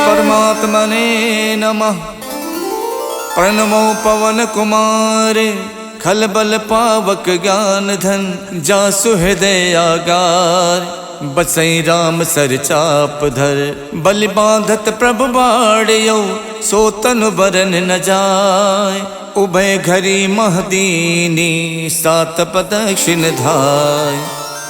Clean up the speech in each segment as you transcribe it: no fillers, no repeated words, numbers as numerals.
परमात्मने नमः। प्रणमो पवन कुमारे खलबल पावक ज्ञान धन जासु हृदय आगार। बसई राम सर चाप धर बलि बांधत प्रभु बाड़ियो सो तनु बरन न जाय। उभय घरी महदीनी सात प्रदक्षिण धाय।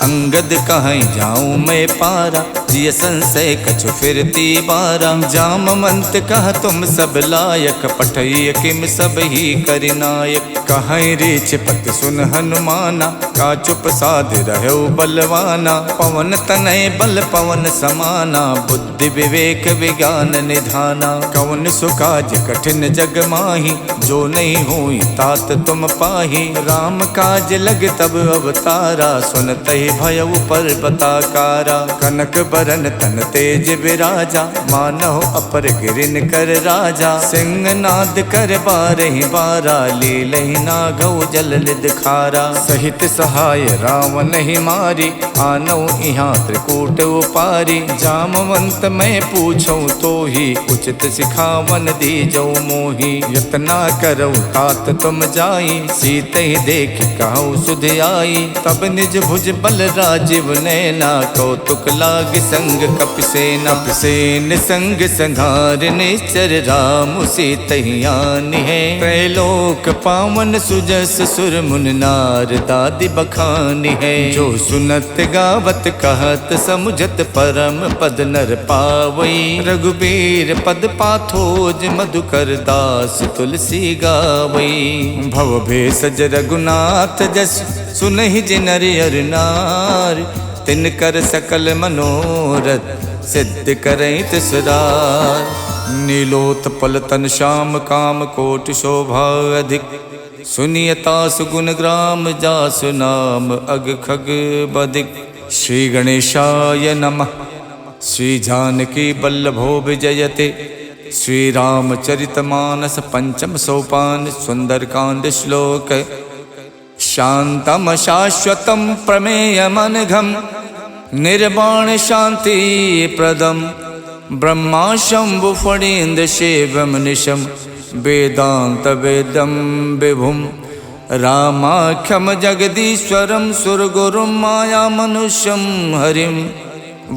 अंगद कहीं जाऊं मैं पारा जिय संशय कछु फिरती बारा। जामवंत कह तुम सब लायक पठय किम सब ही करिनायक। कहीं रीछ पत सुन हनुमाना का चुप साध रहो बलवाना। पवन तनय बल पवन समाना बुद्धि विवेक विज्ञान निधाना। कवन सुकाज कठिन जग माही जो नहीं हुई तात तुम पाही। राम काज लग तब अवतारा सुनते भयउ पर्वताकारा। कनक बरन तन तेज विराजा मानव अपर गिरिन कर राजा। सिंह नाद कर बारहि बारा लीलहि नागौ जल निध खारा। सहित सहाय रावण ही मारी आनौ इहाँ त्रिकूट उपारी। जामवंत मैं पूछूं तो ही उचित सिखावन दीजौ मोही। यतना करौ तात तुम जाई सीते ही देख कहु सुध आई। तब निज भुज बल राजीव नैना कौतुक लाग संग कपिसेना। कपिसेन संग संघार निश्चर राम सीतहियान है। त्रैलोक पावन सुजस सुर मुन नार दादि बखान है। जो सुनत गावत कहत समुझत परम पद नर पावई। रघुबीर पद पाथोज मधुकर दास तुलसी गावई। भव भेषज रघुनाथ जस सुनहि जिनर अर नार। तिन कर सकल मनोरथ सिद्ध करई तिसरार। नीलोत्पल तन श्याम काम कोटि शोभा अधिक। सुनियता सुगुण ग्राम जासु नाम अग खग बदिक। श्री गणेशाय नमः। श्री जानकी बल्लभो विजयते। श्री रामचरितमानस पंचम सोपान सुंदरकांड श्लोक। शांतम शाश्वतम प्रमेयमनघम निर्वाण शांति प्रदम। ब्रह्मा शंभु फणीन्द्र शिवम निशम वेदांत वेदम विभुम। रामाख्यम जगदीश्वरम सुरगुरुम माया मनुष्यम हरिम।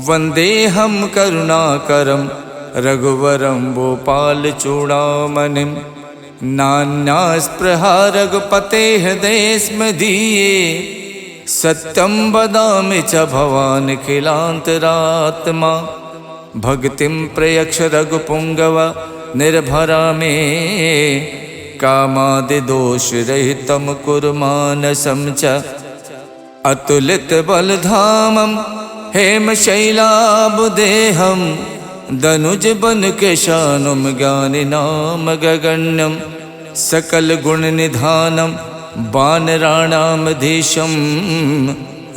वंदेहम करुणाकरम रघुवरम भोपाल चूड़ामणिम। नान्या स्पृहा रघुपते हृदय स्मदीये। सत्यम वदामि च भवान् खिलान्तरात्मा। भक्तिं प्रयक्ष रघुपुंगव निर्भरा मे। कामादि दोष रहितं कुरु मानसं च। अतुलित बलधामं हेमशैलाभदेहं। दनुज बन केशानुम ज्ञानि नाम गगण्यम। सकल गुण निधानम वानराणामधीशम।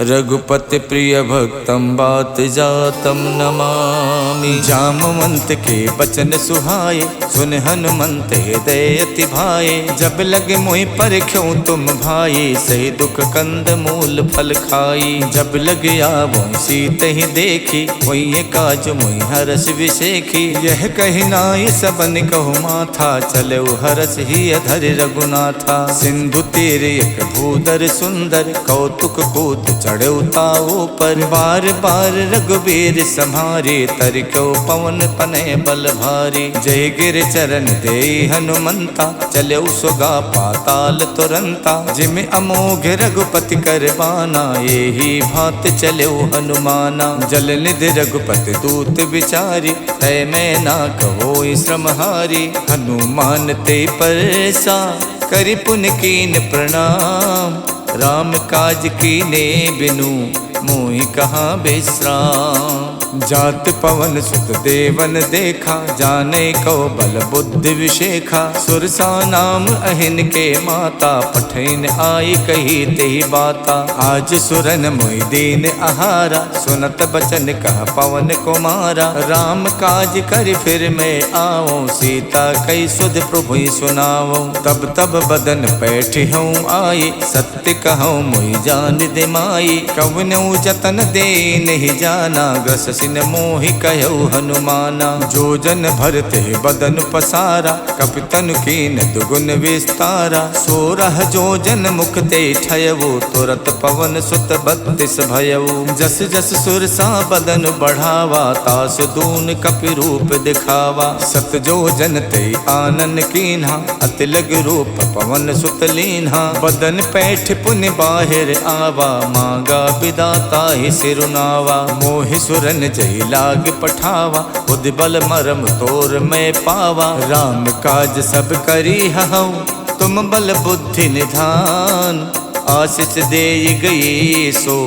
रघुपति प्रिय भक्तम बात जातम नमामि। जामवंत के बचन सुहाए सुन हनुमंत हृदय अति भाए। जब लगे मोहि परख्यों तुम भाई सही दुख कंद मूल फल खाई। जब लग आवो सीत ही देखी वही काज मोहि हरस विशेखी। यह कही नाय सबन कहु माथा चले हरस ही अधर रघुनाथा। सिंधु तीर एक भूधर सुंदर कौतुक कूद चढ़े ताओ पर। बार बार रघुबीर सम्हारे तरको पवन तनय बल भारी। जय गिर चरण दे हनुमंता चले सुगा पाताल तुरंता। जिम अमोघ रघुपति कर बाना यही भात चले हनुमाना। जल निधि रघुपति दूत विचारी तय मैं ना कहो श्रमहारी। हनुमान ते परसा करि पुन कीन प्रणाम। राम काज कीने बिनु मोहि कहाँ विश्राम। जात पवन सुत देवन देखा जाने को बल बुद्धि विशेखा। सुरसा नाम अहिन के माता पठैन आई कही तेहि बाता। आज सुरन मोहि दीन आहारा सुनत बचन कह पवन कुमारा। राम काज कर फिर मैं आओ सीता कई सुध प्रभु सुनाओ। तब तब बदन पैठ हूँ आई सत्य कहूँ मोहि जान दिमाई। कवनौ जतन दे नहीं जाना, ग्रस सिन मोहि कहु हनुमाना। जो जन भरते बदन पसारा, कपितन कीन दुगुन विस्तारा। 16 जो जन मुख ते ठयऊ, तुरत पवन सुत 32 भयऊ। जस जस सुरसा बदन बढ़ावा, तास दून कपि रूप दिखावा। 7 जो जन ते आनन कीन्हा, अति लग रूप पवन सुत लीन्हा। बदन पैठ पुनि बाहिर आवा, मांगा विदाता ही सिरुनावा। मोहि सुरन जय लाग पठावा, बुद्धि बल मरम तोर मैं पावा। राम काज सब करी हऊँ, तुम बल बुद्धि निधान। आशीष दे गई सो,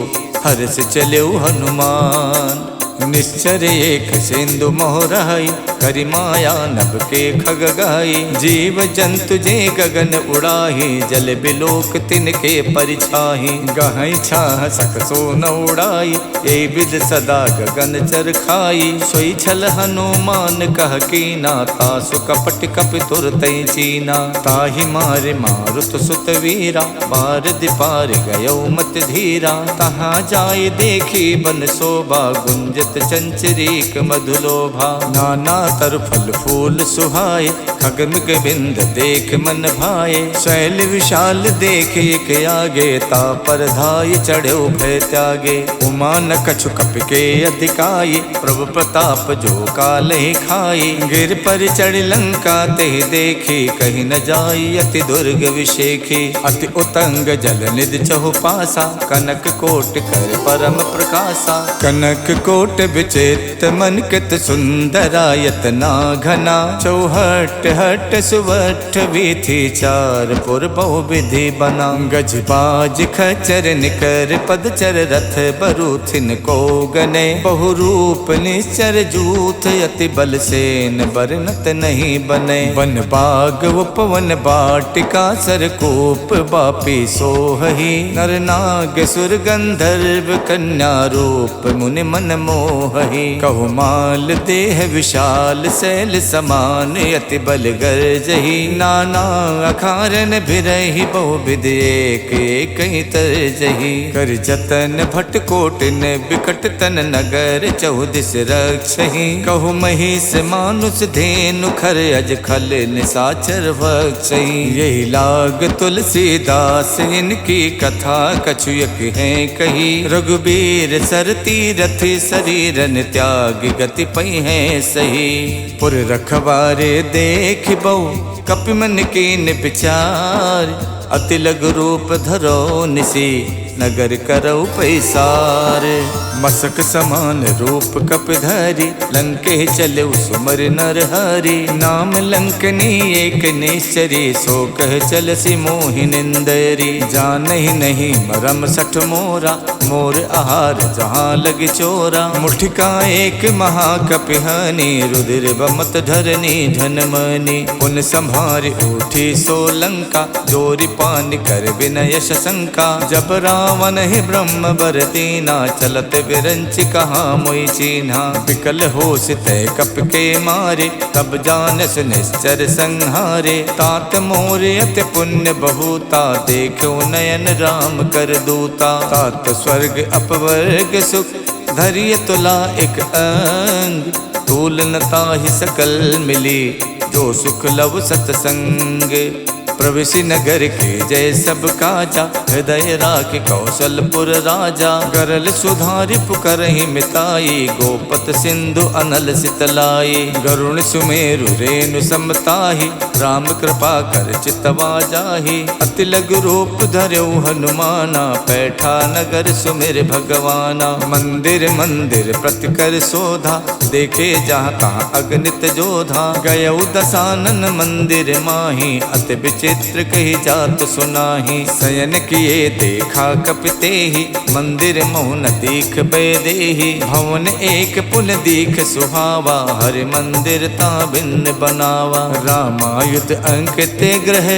हर्ष चले हनुमान। निश्चर एक सिंधु मोहराई, करि माया नभ के खग गाई। जीव जंतु जे गगन उड़ाही, जल बिलोक तिनके परिछाही। गहई छाह सक सो न उड़ाई, ए विद सदा गगन चर खाई। सोई छल हनुमान कह कीना, तासु कपट कपि तुरतै चीना। ताहि मारे मारुत सुत वीरा, बार दिपार गयो मत धीरा। तहाँ जाय देखी बन शोभा, गुंजत चंचरीक मधुलोभा। नाना तर फल फूल सुहाए, खगमिग बिंद देख मन भाए। शैल विशाल देख एक आगे, ता पर धाय चढ़ो भय त्यागे। उमा न कछु कपि के अधिकाई, प्रभु प्रताप जो काल ही खाई। गिर पर चढ़ लंका ते देखी, कहीं न जाई अति दुर्ग विशेखी। अति उतंग जल निधि चहु पासा, कनक कोट कर परम प्रकाशा। कनक कोट विचित्र मन कित सुंदरायत ना घना। चौहट हट सुवठ वीथी, चार पुर बहु विधि बना। गज बाज खचर निकर पदचर, रथ बरूथिन को गने। बहु रूप निश्चर जूथ, अति बल सेन बरनत नहीं बने। वन बाग उपवन बाटिका, सरकूप बापी सोहही। नर नाग सुर गंधर्व कन्या, रूप मुनि मन मोहही। कहु माल देह विशाल, शैल समान अति बल गर्जही। नाना अखारन भिरहि, बहु विधि एक एक तरजही। कर जतन भट कोटिन, बिकट तन नगर चौदिस रक्षही। कहु महिष मानुष धेनु, खर अज खल निसाचर भक्षही। यही लाग तुलसीदास, इनकी कथा कछुयक है कही। रघुबीर सरती रथि, शरीरन त्याग गति पै है सही। पुर रखवारे देख बहु, कपि मन कीन विचार। अति लघु रूप धरो निसी, नगर करौ पैसार। मसक समान रूप कपिधरि, लंके चले सुमर नर हरि। नाम लंकनी एक निश्चरी, सो कह चलसी मोहि निंदरी। जानहि नहीं मरम सठ मोरा, मोर आहार जहाँ लग चोरा। मुठिका एक महाकपिहानी, रुधिर बमत धरनी धनमनी। पुन संभार उठी सो लंका, जोरी पान कर विनय शंका। जब रावण ही ब्रह्म बर दीना, चलत विरंच कहाँ मोई चीन्हा। विकल होश तय कप के मारे, तब जानस निश्चर संहारे। तात मोर अति पुण्य बहुता, देखो नयन राम कर दूता। तात स्वर्ग अपवर्ग सुख, धरिय तुला एक अंग। तूल नता ही सकल मिली, जो सुख लव सतसंग। प्रविशि नगर के जय सब काजा, हृदय राख कौशलपुर राजा। गरल सुधारि पुकरहि मिताई, गोपत सिंधु अनल सितलाई। गरुण सुमेरु रेणु समताहि, राम कृपा कर चितवा जाहि। अति लघु रूप धर्यो हनुमाना, पैठा नगर सुमिर भगवाना। मंदिर मंदिर प्रति कर शोधा, देखे जहाँ तहाँ अगणित जोधा। गयौ दसानन मंदिर माही, अति चित्र कही जात सुनाही। शयन किए देखा कपिते ही, मंदिर मोहन दीख बेदेही। भवन एक पुन दीख सुहावा, हरि मंदिर ता भिन्न बनावा। रामायुध अंकित ग्रह,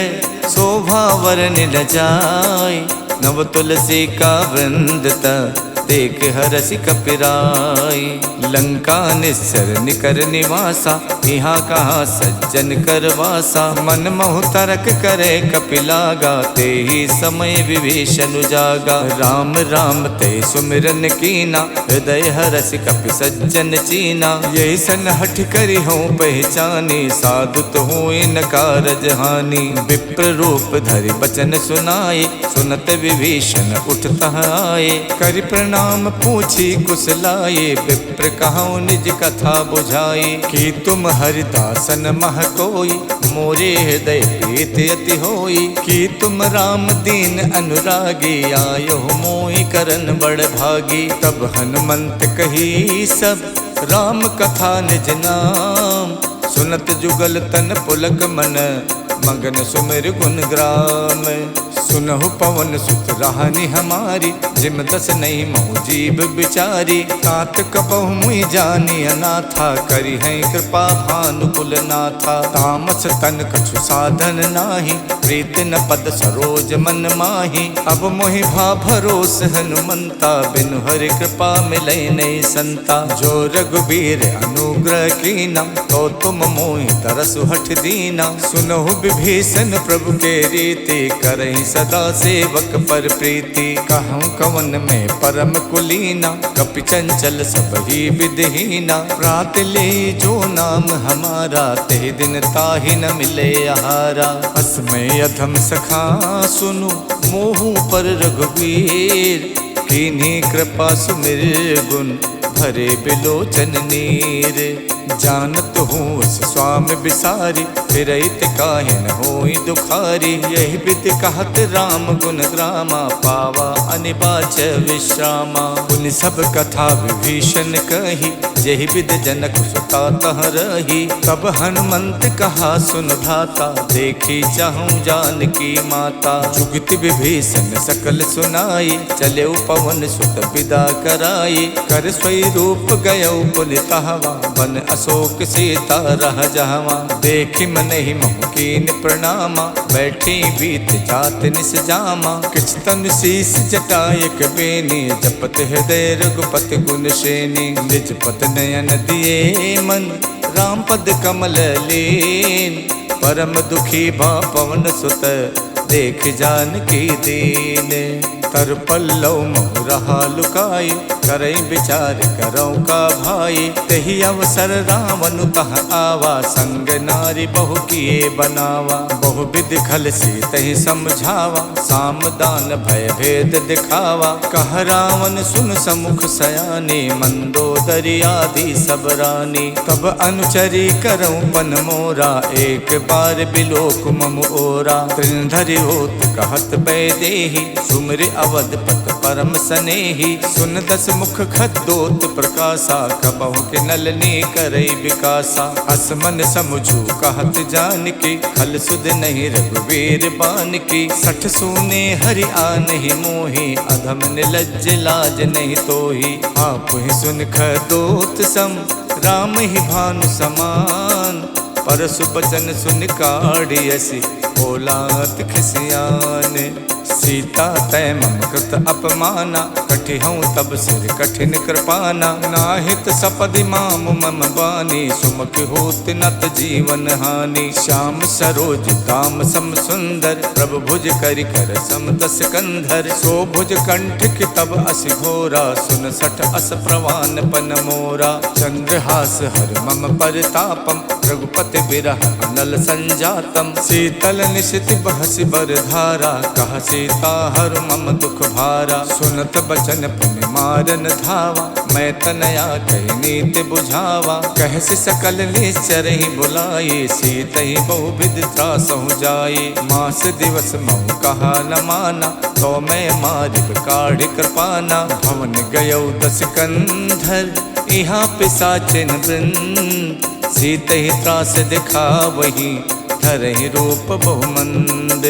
शोभा वरन न जाय। नव तुलसी का वृंद देख हरसि कपिराई। लंका निस्सर निकर निवासा, यहाँ कहाँ सज्जन कर वासा। मन मोह तरक करे कपिलागा, ते ही समय विभीषण जागा। राम राम ते सुमिरन कीना, हृदय हरसि कपि सज्जन चीना। यही सन हठ करी हो पहचानी, साधु तो हुए न कारज हानि। विप्र रूप धरि बचन सुनाए, सुनत विभीषण उठता आए। करि प्रणाम पूछी कुशलाए, विप्र कहूँ निज कथा बुझाए। कि तुम हरिदासन मह कोई, मोरे हृदय प्रीत अति होई। कि तुम राम दीन अनुरागी, आयो मोहि करन बड़ भागी। तब हनुमंत कही सब, राम कथा निज नाम। सुनत जुगल तन पुलक मन, मगन सुमिर गुण ग्राम। सुनहु पवन सुत राहनि हमारी, जिम दस नहीं मोह जीव बिचारी। तात कपहु मुई जानी अनाथा, करी है कृपा भानुकुल नाथा। तामस तन कछु साधन नाही, प्रीत न पद सरोज मन माही। अब मोहि भा भरोस हनुमंता, बिनु हरि कृपा मिलै नहीं संता। जो रघुबीर अनुग्रह कीना, तो तुम मोहि तरसु हठ दीना। सुनहु विभीषण प्रभु के रीति, करहि सदा सेवक पर प्रीति। कहूँ कवन में परम कुलीना, कपि चंचल सब ही विधहीना। प्रात ले जो नाम हमारा, ते दिन ताहि न मिले आहारा। असमय अधम सखा सुनु, मोहु पर रघुवीर। कीन्ही कृपा सुमिर गुण, भरे बिलोचन नीर। जानत हूँ उस स्वामी बिसारी, फिरैत काहे न होई दुखारी। यही विधि कहत राम गुण ग्रामा, पावा अनिबाच विश्रामा। पुनि सब कथा विभीषण कही, यही विधि जनक सुता तह रही। तब हनुमंत कहा सुन भ्राता, देखी चाहूँ जानकी माता। जुगत विभीषण सकल सुनाई, चले पवन सुत विदा कराई। कर स्वई रूप गयो पुनितहवा, बन अशोक सीता रह जहवा। देखि मन ही मोह कीन प्रणामा, बैठी बीत जात निस जामा। किछ तन शीस जटायक बेनी, जपत हृदय रघुपति गुण श्रेणी। निज पत नयन दिए मन, राम पद कमल लीन। परम दुखी भा पवन सुत, देख जानकी दीन। तर पल्लव मोह रहा लुकाई, करई विचार करौ का भाई। तही अवसर रावण तह आवा, संग नारी बहु किए बनावा। बहु विधि खल सी तही समझावा, साम दान भय भेद दिखावा। कह रावण सुन समुख सयानी, मंदोदरी आदि सब रानी। तब अनुचरी करौ पन मोरा, एक बार बिलोक मम ओरा। त्रिनधरि होत कहत बैदेही, सुमिर अवधपत परम सनेही। सुन दस मुख खद्दोत प्रकाशा, कबहु के नलनी करई विकासा। अस मन समझू कहत जानकी, खल सुध नहीं रघुवीर बानकी। सठ सूने हरि आनहि मोहि, अधम निलज्ज लाज नहीं तोहि। आप ही सुन खद्दोत सम, राम ही भानु समान। परसु बचन सुन काढ़ियसि, बोलात खिसियान। सीता तय मम कृत अपमाना, कठिहऊँ तब सिर कठिन कृपाना। नाहित सपदि माम मम बानी, सुमुख होत नत जीवन हानि। श्याम सरोज दाम सम सुंदर, प्रभु भुज करि कर सम दस कंधर। सो भुज कंठ की तब असि घोरा, सुन सठ अस प्रवान पन मोरा। चंद्रहास हर मम परितापम, रघुपति बिरह अनल संजातम। शीतल निशित बहसि बर धारा, कह सीता हर मम दुख भारा। सुनत बचन पुनि मारन धावा, मैं तनया कही नीति बुझावा। कहसि सकल निश्चर ही बुलाई, सीत ही बहु विधि त्रासहु जाई। मास दिवस महु कहा न माना, तो मैं मारिब काढ़ि कृपाना। भवन गयो दस कंधर, यहाँ पिशाचिन वृंद। सीत ही त्रास दिखा वही, धरहि रूप बहुमंद।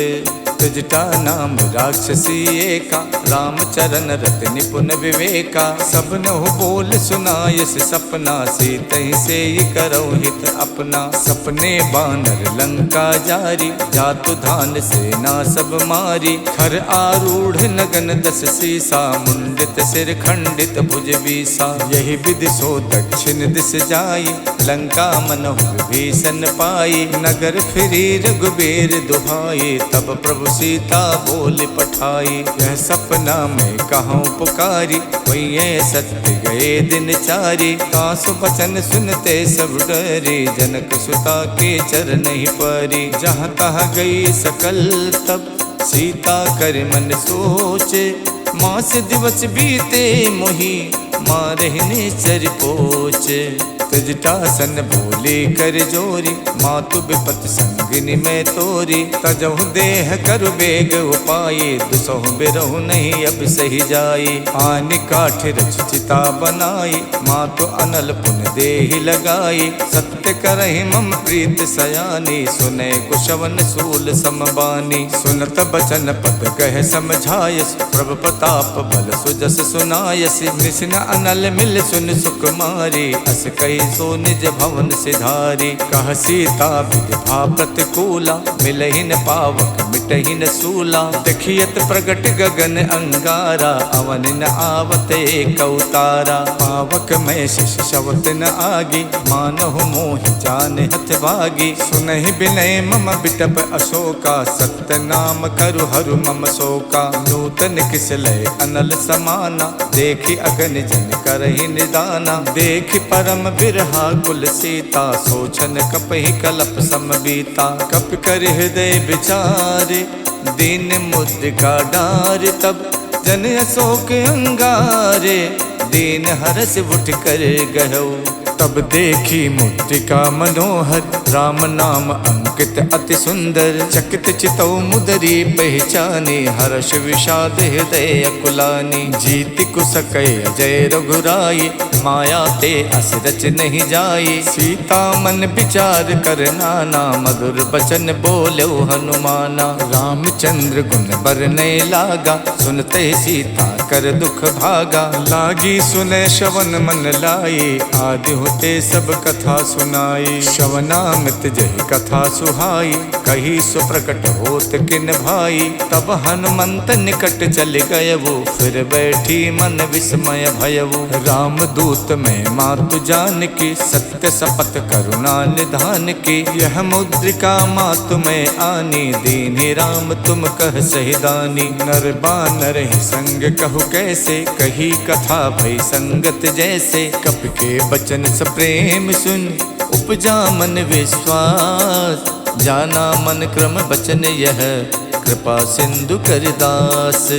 जटा नाम राक्षसी एका, रामचरण रत निपुण विवेका। सबनहु बोल सुनायस सपना, सीतहि से करो हित अपना। सपने बानर लंका जारी, जातु धान सेना सब मारी। खर आरूढ़ नगन दस सीसा, मुंडित सिर खंडित भुज बीसा। यही विधि सो दक्षिण दिस जाई, लंका मनहु विभीषण पाई। नगर फिरी रघुबीर दुहाई, तब प्रभु सीता बोल पठाई। यह सपना में कहूँ पुकारी, वही सत्य गए दिन चारी। कासु बचन सुनते सब डरी, जनक सुता के चरण ही परी। जहाँ तहाँ गई सकल तब, सीता कर मन सोचे। मास दिवस बीते मोही, मारहिने चर पोचे। तजटासन बोले कर जोरी, मातु विपत संगिनी में तोरी। तजहु देह कर बेग उपाये, दुसहु बिरहु नहीं अब सही जाई। आनि काठ रच चिता बनाई, मातु अनल पुन देहि लगाई। सत्य करहि मम प्रीत सयानी, सुने कुशवन सूल समबानी। सुनत बचन पद कह समझायस, प्रभु प्रताप बल सुजस सुनायस। निसिन अनल मिल सुन सुकुमारी, अस कही सो निज भवन सिधारी। कह सीता विधि भा प्रतिकूला, मिलहि न पावक मिटहि न सूला। देखियत प्रगट गगन अंगारा, अवन न आवत एक अवतारा। पावक में शिष शवत न आगी, मानहु मोहि जान हथ भागी। सुनहि बिनय मम बिटप अशोका, सत्य नाम करु हरु मम शोका। नूतन किसलय अनल समाना, देखि अगन जन करहि निदाना। देखि परम बिरहा कुल सीता, सोचन कपहि कलप समबीता। कप कर हृदय विचारे, दीन मुद्रिका डार। तब जन अशोक अंगारे, दीन हरस उठ कर गहु। तब देखी मुद्रिका मनोहर, राम नाम अंकित अति सुंदर। चकित चितौ मुदरी पहचानी, हर्ष विषाद हृदय अकुलानी। जीति कुसकय अजय रघुराई, माया ते अस रच नहीं जाई। सीता मन विचार कर नाना, मधुर बचन बोलो हनुमाना। रामचंद्र गुण बरनय लागा, सुनते सीता कर दुख भागा। लागी सुने श्रवण मन लाई, आदि होते सब कथा सुनाई। श्रवणामृत जहि कथा सुहाई, कही सुप्रकट होत किन भाई। तब हनुमंत निकट चल गयवु, फिर बैठी मन विस्मय भयवु। राम दूत में मातु जान की, सत्य शपथ करुणा निधान की। यह मुद्रिका मातु में आनी, दीन्हि राम तुम कह सही दानी। नर बानर ही संग कहु कैसे, कही कथा भई संगत जैसे। कप के बचन स प्रेम सुन, उपजा मन विश्वास। जाना मन क्रम बचन यह, कृपा सिंधु कर दास।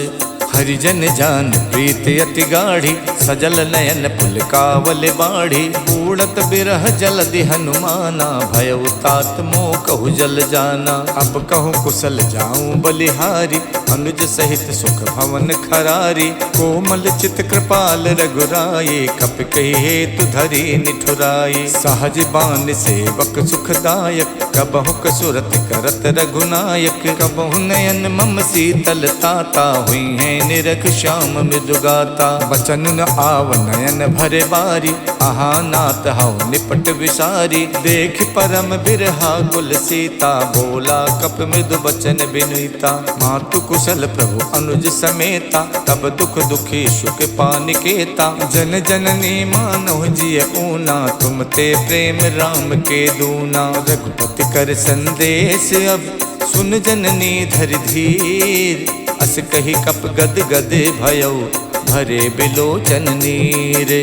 हरिजन जान प्रीत अति गाढ़ी, सजल नयन पुलकावल बाढ़ी। उड़त बिरह जलधि हनुमाना, भयउ तात मोह कहु जल जाना। अब कहूँ कुशल जाऊं बलिहारी, अनुज सहित सुख भवन खरारी। कोमल चित कृपाल रघुराई, कप कही हेतु धरी निठुराई। सहज बान सेवक सुखदायक, कबहु कसुरत करत रघुनायक। कबहु नयन मम शीतल ताता, हुई है निरख श्याम मृदुगाता। बचन न आव नयन भरे बारी, आहा नाथ हऊ निपट विसारी। देख परम बिरहा कुल सीता, बोला कप मृदु बचन बिनुता। मातु कुशल प्रभु अनुज समेता, तब दुख दुखी सुख पानिकेता। जन जननी मानव जिय ऊना, तुम ते प्रेम राम के दूना। रघुपति कर संदेश अब, सुन जननी धर धीर। अस कही कप गद गद भयउ, भरे बिलोचन नीर।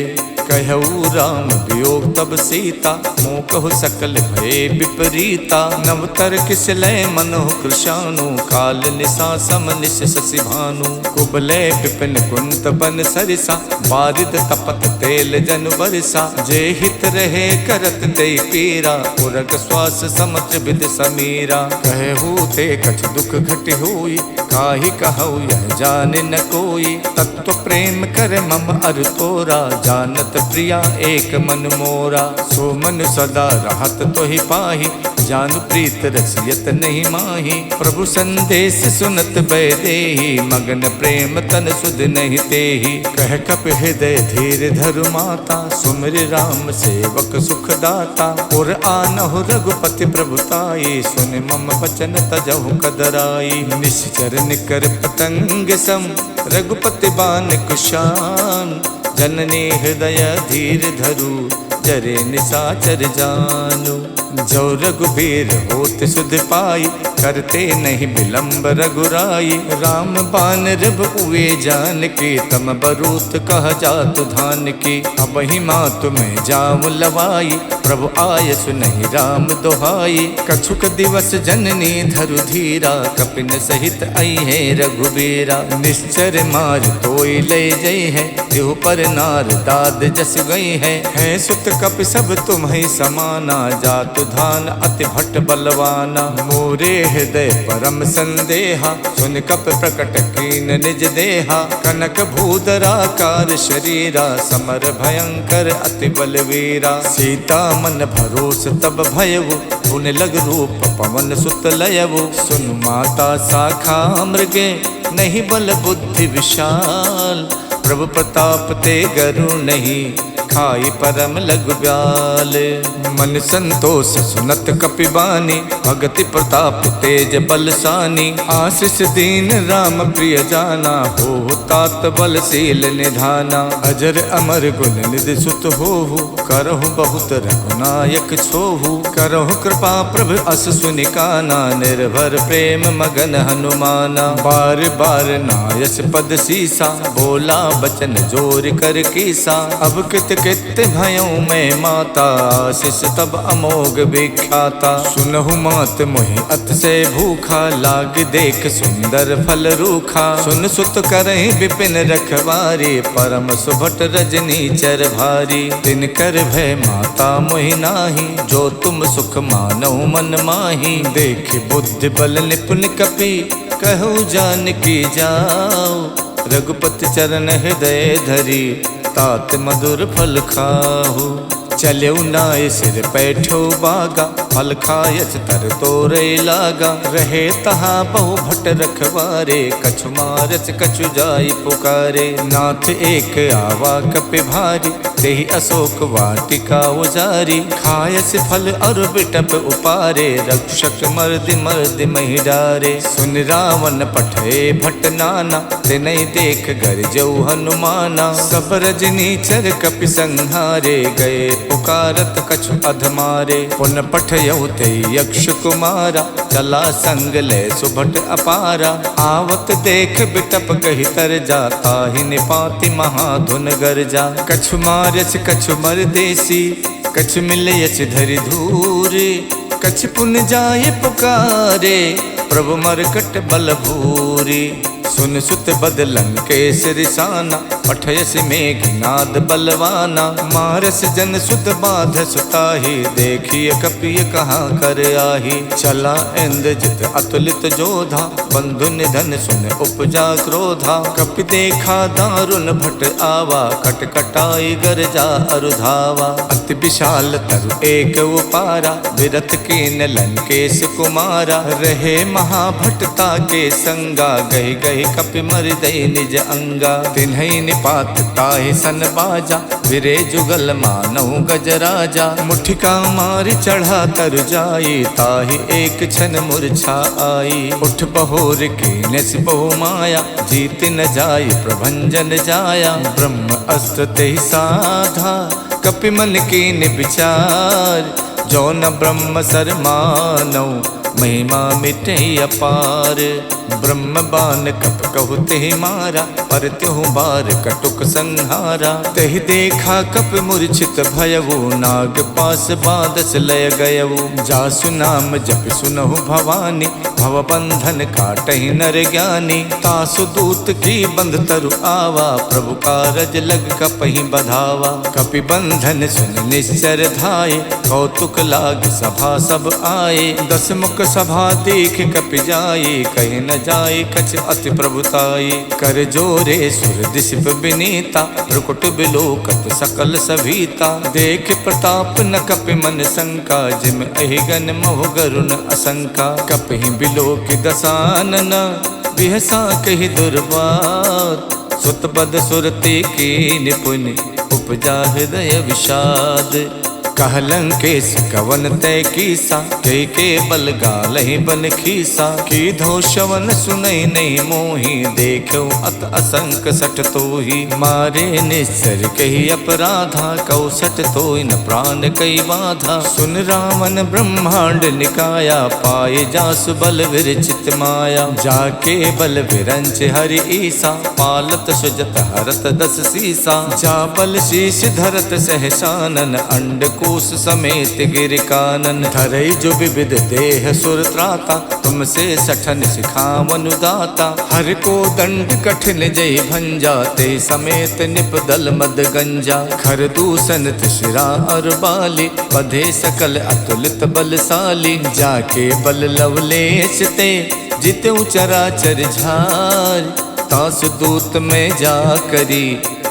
कहऊ राम वियोग तब सीता, मोह कहु सकल भय विपरीता। नवतर किसलय मनोह कृशानु, काल निशा सम निश शशि भानु। कुबलय विपिन कुंत बन सरिसा, बारिद तपत तेल जन बरसा। जे हित रहे करत ते पीरा, उरग श्वास समुद्र विद समीरा। कहू ते कछ दुख घट होई, काहि कहऊ यह जाने न कोई। तत्व प्रेम कर मम अर तोरा, जानत प्रिया एक मन मोरा। सो मन सदा रहत तो ही पाही, जानु प्रीत रसियत नहीं माही। प्रभु संदेश सुनत बैदेही, मगन प्रेम तन सुध नहीं तेही। कह कप हृदय धीर धरु माता, सुमिर राम सेवक सुख दाता। और आनहु रघुपति प्रभुताई, सुन मम बचन तजहु कदराई। निश्चर निकर पतंग सम, रघुपति बान कुशान। जननी हृदय धीर धरु, जरे निसाचर जानु। जो रघुबीर होत सुध पाई, करते नहीं विलंब रघुराई। राम बान रब उए जान की, तम बरूत कह जातु धान की। अब ही माँ तुम्हें जाऊं लवाई, प्रभु आय सुनहि राम दोहाई। कछुक दिवस जननी धरु धीरा, कपिन सहित आई है रघुबीरा। निश्चर मार तोई ले जई है, देहु पर नार दाद जस गई है। सुत कप सब तुम्हें समाना, जातु धान अति भट्ट बलवाना। मोरे हृदय परम संदेहा, सुन कप प्रकट कीन निज देहा। कनक भूधराकार शरीरा, समर भयंकर अति बलवीरा। सीता मन भरोस तब भयउ, पुन लग रूप पवन सुत लयउ। सुन माता शाखा मृगे, नहीं बल बुद्धि विशाल। प्रभु प्रताप ते गरु नहीं, खाई परम लघु ब्याल। मन संतोष सुनत कपिबानी, भगति प्रताप तेज बलसानी। आशीष दीन राम प्रिय जाना, हो तात बलशील निधाना। अजर अमर गुण निधि सुत होहु, करहु बहुत रघुनायक छोहु। करहु कृपा प्रभु अस सुनिकाना, निर्भर प्रेम मगन हनुमाना। बार बार नायस पद सीसा, बोला बचन जोर कर कीसा। अब कित कित भयों मैं माता, आशीष तब अमोघ विख्याता। सुनहु मात मोहि अत से भूखा, लाग देख सुंदर फल रूखा। सुन सुत करहि विपिन रखवारी, परम सुभट रजनी चर भारी। तिन कर भय माता मोहि नाही, जो तुम सुख मानौ मन माही। देख बुद्धि बल निपुण कपि, कहु जानकी जाओ। रघुपति चरण हृदय धरी, तात मधुर फल खाहु। चलऊ नाय सिर पैठो बागा, फल खायच तर तोरे लागा। रहे तहा बहु भट रखवारे, कछु मारच कछु जाई पुकारे। नाथ एक आवा कपि भारी, देहि अशोक वाटिका उजारी। खायस फल और बिटप उपारे, रक्षक मर्दि मर्दि महि डारे। सुन रावण पठे भट नाना, तिनहि देख गरजऊ हनुमाना। सब रजनीचर कपि संहारे, गए पुकारत कछु अधमारे। पुन पठयऊ ते यक्ष कुमारा, चला संग ले सुभट अपारा। आवत देख बिटप कहि तर जाता, ही निपाति महाधुन गरजा। कछु मारच कछु मरदेसी, कछु मिलयच धरि धूरे। कछु पुन जाय पुकारे, प्रभु मरकट बल भूरी। सुन सुत बदलन के सिरसाना, पठयस मेघनाद बलवाना। मारस जन सुत बाध सुताही, देखिए कपिय कहाँ कर आही। चला इंद्रजित अतुलित जोधा, बंधु निधन सुन उपजा क्रोधा। कपि देखा दारुण भट आवा, कटकटाई गरजा अरुधावा। अति विशाल तरु एक उपारा, विरथ कीन लंकेश कुमारा। रहे महाभटता के संगा, गहि गहि कपि मर दई निज अंगा। तिन्हई निपात ताहि सन बाजा, विरे जुगल मानहु गजराजा। मुठिका मारि चढ़ा तर जाई, ताहि एक क्षण मूर्छा आई। उठ बहोर कीने बहु माया, जीत न जाय प्रभंजन जाया। ब्रह्म अस्त्र तेहि साधा, कपि मन कीन विचार। जो न ब्रह्म सर मानौ, महिमा मिटे अपार। ब्रह्म बान कप कहु तेहि मारा, पर त्यों बार कटुक संहारा। तेहि देखा कप मूर्छित भयउ, नाग पास बादस लय गयउ। जासु नाम जप सुनहु भवानी, भव बंधन काटहि नर ज्ञानी। तासु दूत की बंध तरु आवा, प्रभु कारज लग कपहि बधावा। कपि बंधन सुन निश्चर धाये, कौतुक लाग सभा सब आए। 10 मुख सभा देख कपि जाए, कहीं न जाए कछ अति प्रभुताई। कर जोरे सुर दिशप विनीता, प्रकुट बिलोकत सकल सभीता। देख प्रताप न कपि मन शंका, जिम अहिगन मोह गरुण असंका। कपि बिलोक दसानन, बिहसा कहि दुर्बात। सुत पद सुरते की निपुण, उपजा हृदय विषाद। कहलंकेश कवन तय कीसा, के बल गालहि बन खीसा। की धो शवन सुनई नहीं मोही, देखो अत असंक सट तोही। मारे निश्चर कही अपराधा, कौसट तोय न प्राण कई बाधा। सुन रावण ब्रह्मांड निकाया, पाए जासु बल विरचित माया। जाके बल विरंच हरि ईसा, पालत सुजत हरत 10 सीसा। जा बल शीश धरत सहसानन, अंड कोश समेत गिर कानन। धरई जो विविध देह सुर त्राता, तुमसे सठन सिखावन दाता। हर को दंड कठिन जय भंजा, ते समेत निप दल मद गंजा। खर दूषण शिरा और बाली, बधे सकल अतुलित बलशाली। जाके बल लवलेश ते, जितु चराचर झार। तासु दूत में जा करी,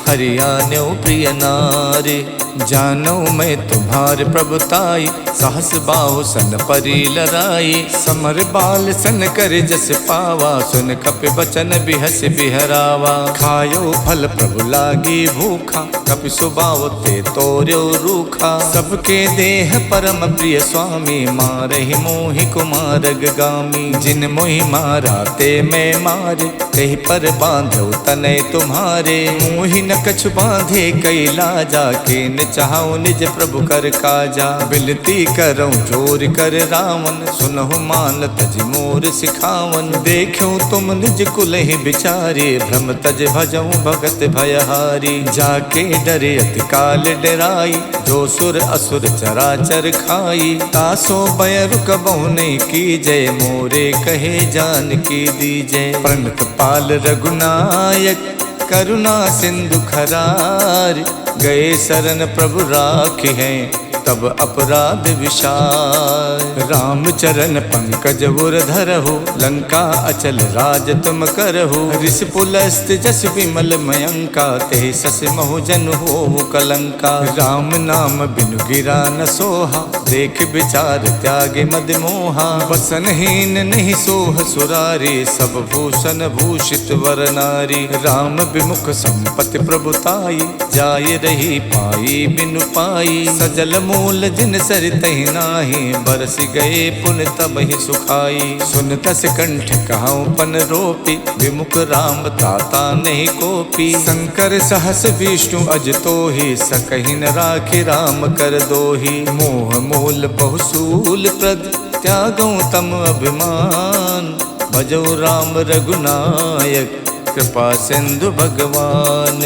हरियाण्यो प्रिय नारी। जानो मैं तुम्हार प्रभुताई, सहस बाहु सन परी लराई। समर बाल सन कर जस पावा, सुन कपि बचन बिहस बिहरावा। खायो फल प्रभु लागी भूखा, कपि सुबाव ते तोर्यो रूखा। सबके देह परम प्रिय स्वामी, मारहि मोहि कुमारग गामी। जिन मोहि मारा ते मैं मारे, कहीं पर बांधो तनय तुम्हारे। मोहि न कछु बांधे कई लाजा, के न चाहूं निज प्रभु कर काजा। बिनती करऊं जोर कर रावण, सुनहु मान तज मोर सिखावन। देखूं तुम निज कुल ही बिचारे, भ्रम तज भजऊं भगत भयहारी। जाके डरे अति काल डराई, जो सुर असुर चराचर खाई। तासो भय रुकबहु नहीं कीजय, मोरे कहे जान की दीजय। प्रणत पाल रघुनायक, करुणा सिंधु खरार। गए शरण प्रभु राखे हैं, तब अपराध विशाल। राम चरण पंकज उर धरहु, लंका अचल राज तुम करहु। ऋषि पुलस्त जस विमल मयंका, ते सस महु जन हो कलंका। राम नाम बिनु गिरा न सोहा, देख विचार त्यागे मद मोहा। वसनहीन नहीं सोह सुरारी, सब भूषण भूषित वर नारी। राम विमुख संपत्ति प्रभुताई, जाय रही पाई बिनु पाई। सजल मूल जिन सरितहि नाही, बरस गए पुन तब ही सुखाई। सुन तस कंठ कहाऊं पन रोपी, विमुख राम ताता नहीं कोपी। शंकर सहस विष्णु अज तोहि, सकहि न राखि राम कर दोहि। मोह मूल बहुसूल प्रद, त्यागऊं तम अभिमान। भजो राम रघुनायक, कृपा सिंधु भगवान।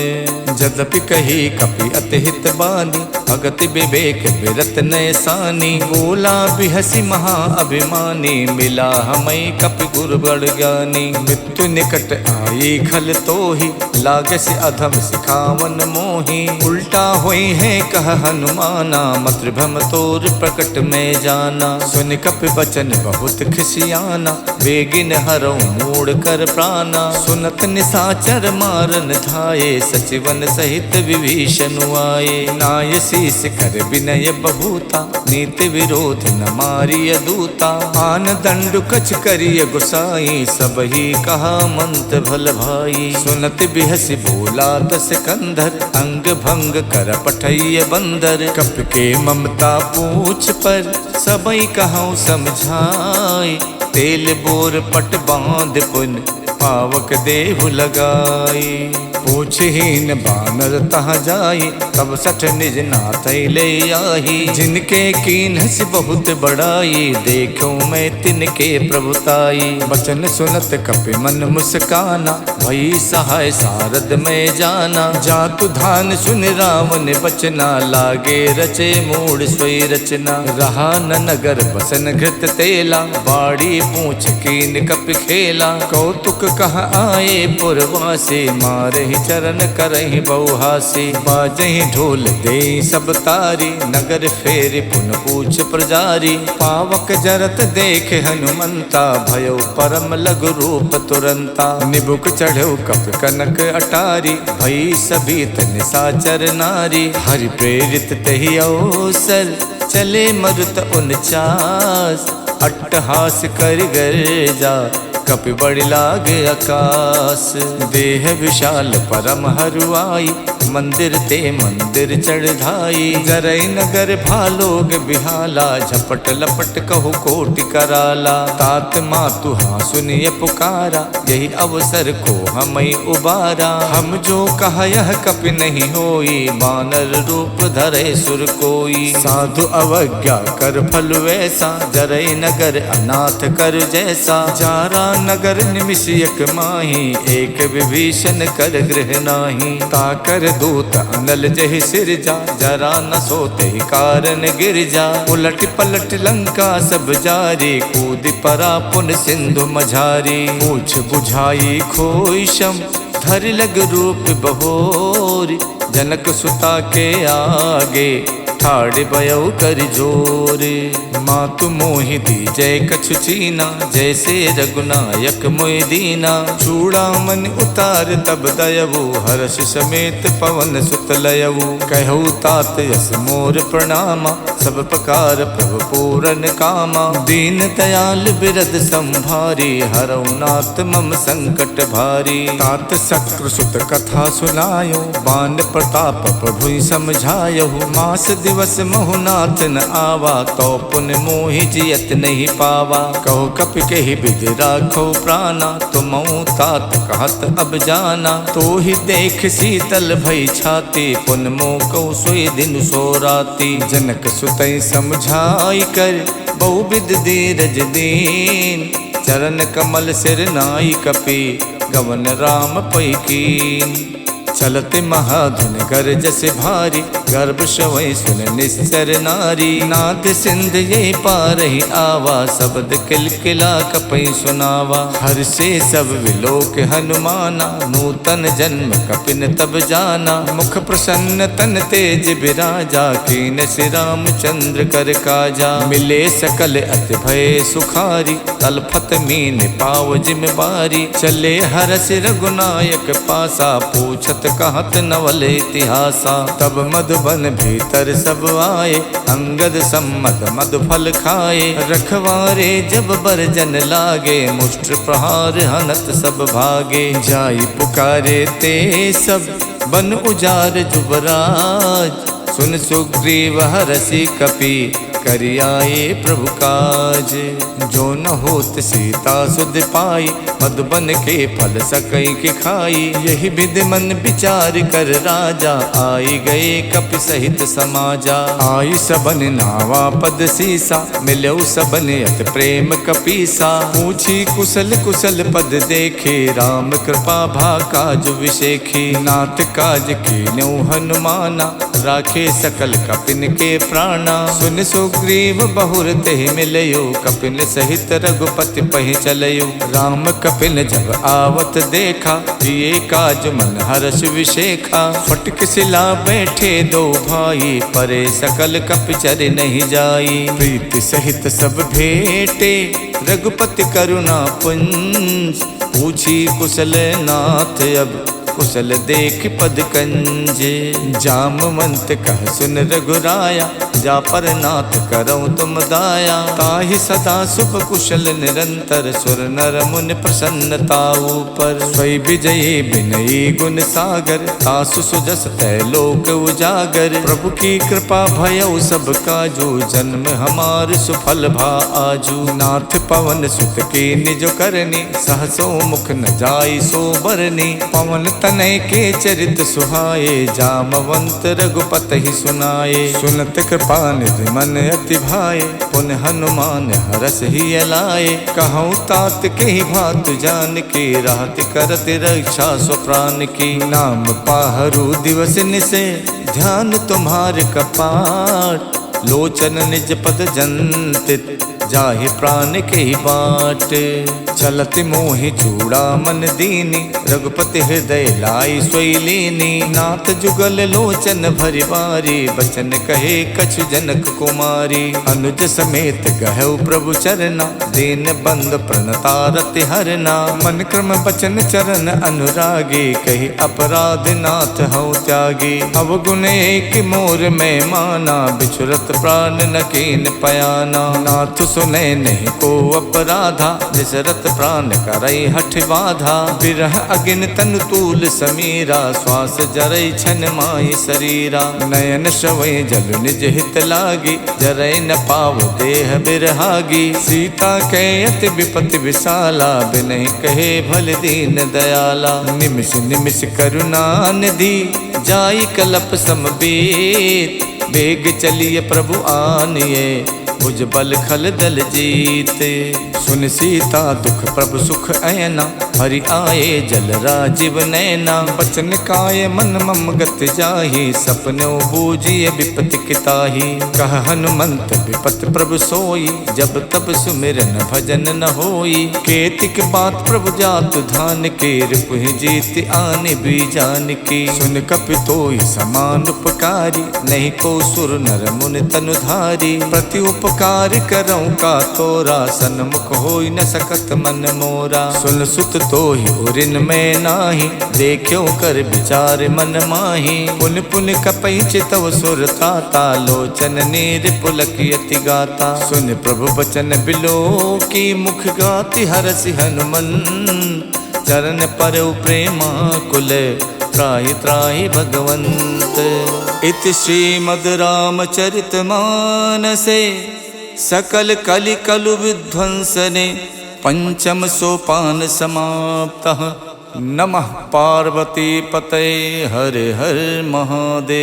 जदपि कही कपि अति हित बानी, भगति विवेक बिरत नयसानी। बोला बिहसी महा अभिमानी, मिला हमें कपि गुरु बड़ ज्ञानी। मृत्यु निकट आई खल तोहि, लागस अधम सिखावन मोहि। उल्टा होई है कह हनुमाना, मातृभम तोर प्रकट में जाना। सुन कपि बचन बहुत खिसियाना, बेगिन हरऊं मूड़ कर प्राणा। सुनत निसाचर मारन धाये, सचिवन सहित विभीषण आए। नाय शीस कर विनय बहुता, नीति विरोध न मारिय दूता। आन दंडु कछ करिय गुसाई, सब ही कहा मंत भल भाई। सुनत बिहसी बोला 10 कंधर, अंग भंग कर पठैय बंदर। कप के ममता पूछ पर, सबई कहूँ समझाई। तेल बोर पट बांध पुन, पावक देहु लगाई। पूछहीन बानर तहाँ जाई, तब सठ निज नाथ ले आही। जिनके कीन्हस बहुत बड़ाई, देखूं मैं तिनके प्रभुताई। बचन सुनत कपि मन मुस्काना, भई सहाय सारद में जाना। जा मातु धान सुन रावण बचना, लागे रचे मूड सोई रचना। रहा न नगर बसन घृत तेला, बाड़ी पूछ कीन कप खेला। कौतुक कह आए पुरवासी, मारहि चरण करहि बहुहासी। बाजहि ढोल दे सब तारी, नगर फेरि पुन पूछ प्रजारी। पावक जरत देख हनुमंता, भयो परम लघु रूप तुरंता। निबुक चढ़ो कप कनक अटारी, भई सभीत निसाचर नारी। हरि प्रेरित तहि अवसर, चले मरुत 49। अट्टहास कर गर्जा, कपि बड़ लाग आकाश। देह विशाल परम हरुआई, मंदिर ते मंदिर चढ़ाई। जरई नगर भालोग बिहाला, झपट लपट कहु कोटि कराला। तात मातु हाँ सुनिय पुकारा, यही अवसर को हमई उबारा। हम जो कहा यह कपि नहीं होई, बानर रूप धरे सुर कोई। साधु अवज्ञा कर फल वैसा, जरई नगर अनाथ कर जैसा। जारा नगर निमिषयक माही, एक विभीषण कर गृह नाही। ताकर दूत अनल जहि सिरजा, जरा न सोते ही कारण गिर जा। उलट पलट लंका सब जारी, कूद परा पुन सिंधु मझारी। पूछ बुझाई खोई शम, धर लग रूप बहोर। जनक सुता के आगे, ठाड़ बयऊ कर जोरे। मातु मोहि दीजय कछु चीना, जैसे रघुनायक मोहि दीना। चूड़ामन उतार तब दयवु, हर्ष समेत पवन सुत लयवु। कहु तात यस मोर प्रणामा, सब प्रकार प्रभु पूरन कामा। दीन दयाल बिरद संभारी, हरऊ नाथ मम संकट भारी। तात शक्रु सुत कथा सुनायो, बान प्रताप प्रभु समझायो। मास दिवस महुनाथ न आवा, तो पुन मोहि जियत नहीं पावा। कहो कपि कहि विधि राखो प्राणा, तुम तात कहत अब जाना। तो ही देख शीतल भई छाती, पुन मोह कौ सोई दिन सो राती। जनक सुतई समझाई कर, बहुविध धीरज दीन। चरण कमल सिर नाई कपि, गवन राम पै कीन। चलते महाधुन गरजस भारी, गर्भ शवै सुन निस्तर नारी। नाद सिंध ये पारहि आवा, शब्द किलकिला कपै सुनावा। हर से सब विलोक हनुमाना, नूतन जन्म कपिन तब जाना। मुख प्रसन्न तन तेज बिराजा, कीन श्री रामचंद्र कर काजा। मिले सकल अति भय सुखारी, तलफत मीन पाव जिम बारी। चले हरस रघुनायक पासा, पूछत कहत नवल इतिहासा। तब मधुबन भीतर सब आए, अंगद सम्मत मधु फल खाए। रखवारे जब बरजन लागे, मुष्ट प्रहार हनत सब भागे। जाई पुकारे ते सब, बन उजार जुबराज। सुन सुग्रीव हरषि कपि, करियाए प्रभु काज। जो न होत सीता सुध पाई, मधुबन के फल सकई के खाई। यही विधि मन विचार कर राजा, आई गए कपि सहित समाजा। आई सबन नावा पद सीसा, मिलऊ सबन अत प्रेम कपीसा। पूछी कुशल कुशल पद देखे, राम कृपा भा काज विशेखी। नाथ काज कीन्यौ हनुमाना, राखे सकल कपिन के प्राणा। सुन सुग्रीव बहुर तेहि मिलयो, कपिन सहित रघुपति पहि चलयो। राम कपिन जब आवत देखा, जिए काज मन हर्ष विशेखा। फटक सिला बैठे दो भाई, परे सकल कपिचर नहीं जाई। प्रीति सहित सब भेटे, रघुपति करुणा पुंज। पूछी कुशल नाथ अब, कुशल देख पद कंजे। जामवंत कह सुन रघुराया, जा पर नाथ करऊँ तुम दाया। ताहि सदा शुभ कुशल निरंतर, सुर नर मुनि प्रसन्नता ऊपर। स्वै विजयी विनयी गुण सागर, तासु सुजस तै लोक उजागर। प्रभु की कृपा भयउ सब काजू, जन्म हमार सुफल भा आजू। नाथ पवन सुत की निज करनी, सहसो मुख न जाई सो बरनी। पवन तनय के चरित सुहाए, जामवंत रघुपत ही सुनाए। सुनत कृपा निधि मन अति भाए, पुन हनुमान हरस ही अलाए। कहूँ तात के ही भात जान के, राहत करत रक्षा स्व प्राण की। नाम पाहरु दिवस निसे, ध्यान तुम्हारे कपाट। लोचन निज पद जंतित, जाहि प्राण के ही बाट। चलत मोहि चूड़ा मन दीनी, रघुपति हृदय लाई सोई लीनी। नाथ जुगल लोचन भरि बारी, बचन कहे कछु जनक कुमारी। अनुज समेत गहु प्रभु चरना, दीन बंद प्रणतारति हरना। मन क्रम बचन चरण अनुरागी, कही अपराध नाथ हऊँ त्यागी। अवगुण एक मोर में माना, बिछुरत प्राण न कीन पयाना। नाथ सुने नहीं को अपराधा, निसरत प्राण करई हठ बाधा। बिरह अगिन तनु तूल समीरा, श्वास जरई छन माई शरीरा। नयन श्रवै जल निज हित लागी, जरई न पाव देह बिरहागी। सीता के अति विपति विशाला, बिनहि कहे भल दीन दयाला। निमिष निमिष करुणा निधि, जाई कलप समबीत। बेग चलिए प्रभु आनिए, भुज बल खल दल जीते। सुन सीता दुख प्रभु सुख ऐना, हरि आए जल राजीव नैना। बचन काय मन मम गत जाहि, सपनो बूझिए विपति किताहि। कह हनुमंत विपत प्रभु सोई, जब तब सुमिरन भजन न होई। केतिक बात प्रभु जातु धान के, रिपुहि जीत आने भी जान की। सुन कपितोई समान उपकारी, नहीं को सुर नर मुनि तनुधारी। प्रति उपकार करऊँ का तोरा, सन्मुख होई न सकत मन मोरा। सुन सुत तो ही उरिन में नाही, देखो कर विचार मन माही। पुन पुन कपई चितव सुर ताता, लोचन नीर पुलक यति गाता। सुन प्रभु बचन बिलो की, मुख गाति हरसि हनुमंत। चरण पर प्रेमा कुल, त्राहि त्राहि भगवंत। इति श्रीमद् रामचरित मानसे, सकल कलि कलु विध्वंसने। पंचम सोपान समाप्तः। नमः पार्वती पतये, हर हर महादेव।